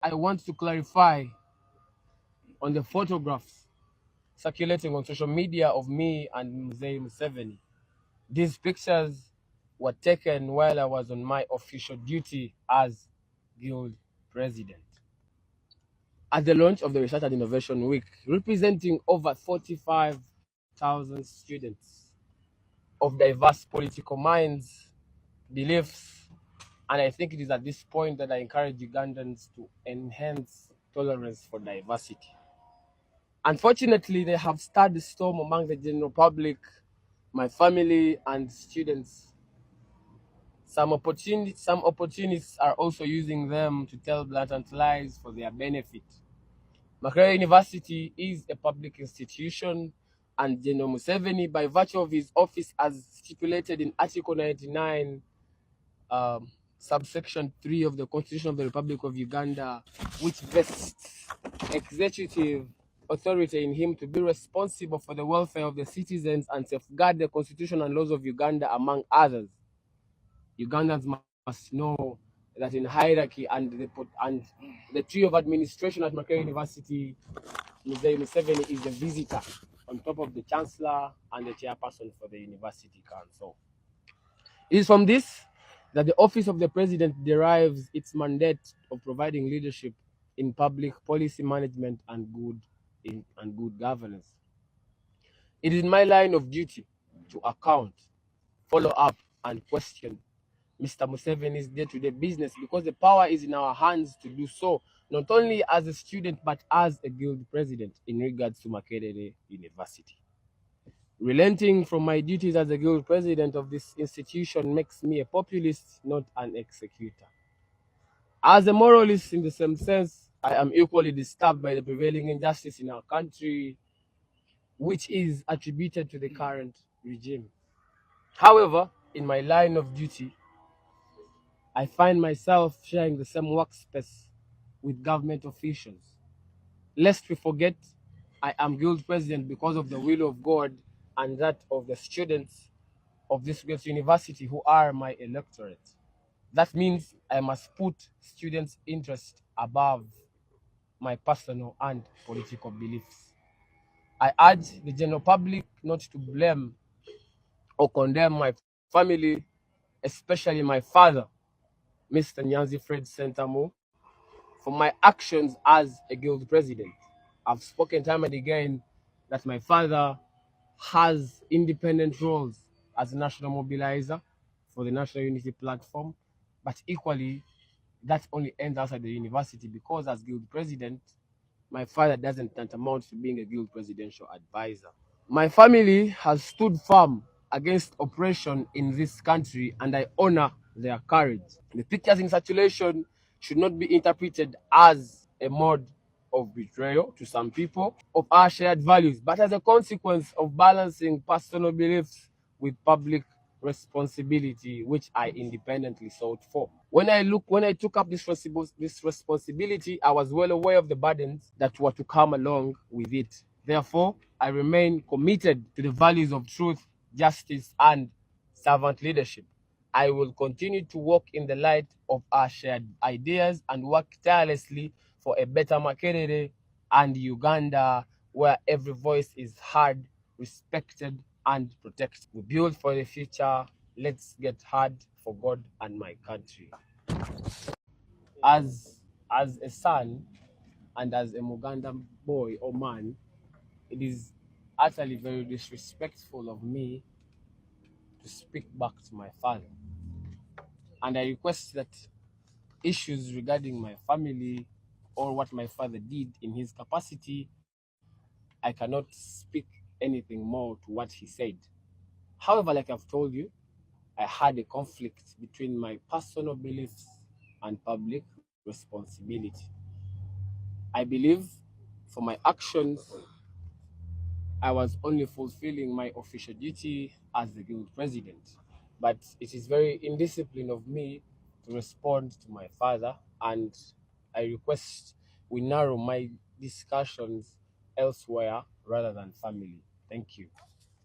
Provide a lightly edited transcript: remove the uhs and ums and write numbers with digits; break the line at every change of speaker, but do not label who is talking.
I want to clarify on the photographs circulating on social media of me and Mzee Museveni. These pictures were taken while I was on my official duty as guild president. At the launch of the Research and Innovation Week, representing over 45,000 students of diverse political minds, beliefs, and I think it is at this point that I encourage Ugandans to enhance tolerance for diversity. Unfortunately, they have stirred the storm among the general public, my family, and students. Some opportunists are also using them to tell blatant lies for their benefit. Makerere University is a public institution, and General Museveni, by virtue of his office as stipulated in Article 99, subsection 3 of the Constitution of the Republic of Uganda, which vests executive authority in him to be responsible for the welfare of the citizens and safeguard the Constitution and laws of Uganda, among others. Ugandans must know that in hierarchy and the tree of administration at Makerere University, Mzee Museveni is the visitor on top of the chancellor and the chairperson for the university council. It is from this that the office of the president derives its mandate of providing leadership in public policy management and good governance. It is my line of duty to account, follow up, and question Mr. Museveni's day-to-day business, because the power is in our hands to do so, not only as a student but as a guild president in regards to Makerere University. Relenting from my duties as a guild president of this institution makes me a populist, not an executor. As a moralist in the same sense, I am equally disturbed by the prevailing injustice in our country, which is attributed to the current regime. However, in my line of duty, I find myself sharing the same workspace with government officials. Lest we forget, I am guild president because of the will of God and that of the students of this great university who are my electorate. That means I must put students' interest above my personal and political beliefs. I urge the general public not to blame or condemn my family, especially my father, Mr. Nyanzi Sentamu, for my actions as a guild president. I've spoken time and again that my father has independent roles as a national mobilizer for the National Unity Platform, but equally, that only ends outside the university, because as guild president, my father doesn't tantamount to being a guild presidential advisor. My family has stood firm against oppression in this country, and I honor their courage. The pictures in circulation should not be interpreted as a mode of betrayal to some people of our shared values, but as a consequence of balancing personal beliefs with public responsibility, which I independently sought for. When I took up this responsibility, I was well aware of the burdens that were to come along with it. Therefore, I remain committed to the values of truth, justice, and servant leadership. I will continue to walk in the light of our shared ideas and work tirelessly for a better Makerere and Uganda, where every voice is heard, respected, and protected. We build for the future. Let's get hard for God and my country. As a son and as a Mugandan boy or man, it is utterly very disrespectful of me to speak back to my father. And I request that issues regarding my family or what my father did in his capacity, I cannot speak anything more to what he said. However, like I've told you, I had a conflict between my personal beliefs and public responsibility. I believe for my actions, I was only fulfilling my official duty as the guild president. But it is very indisciplined of me to respond to my father, and I request we narrow my discussions elsewhere rather than family. Thank you.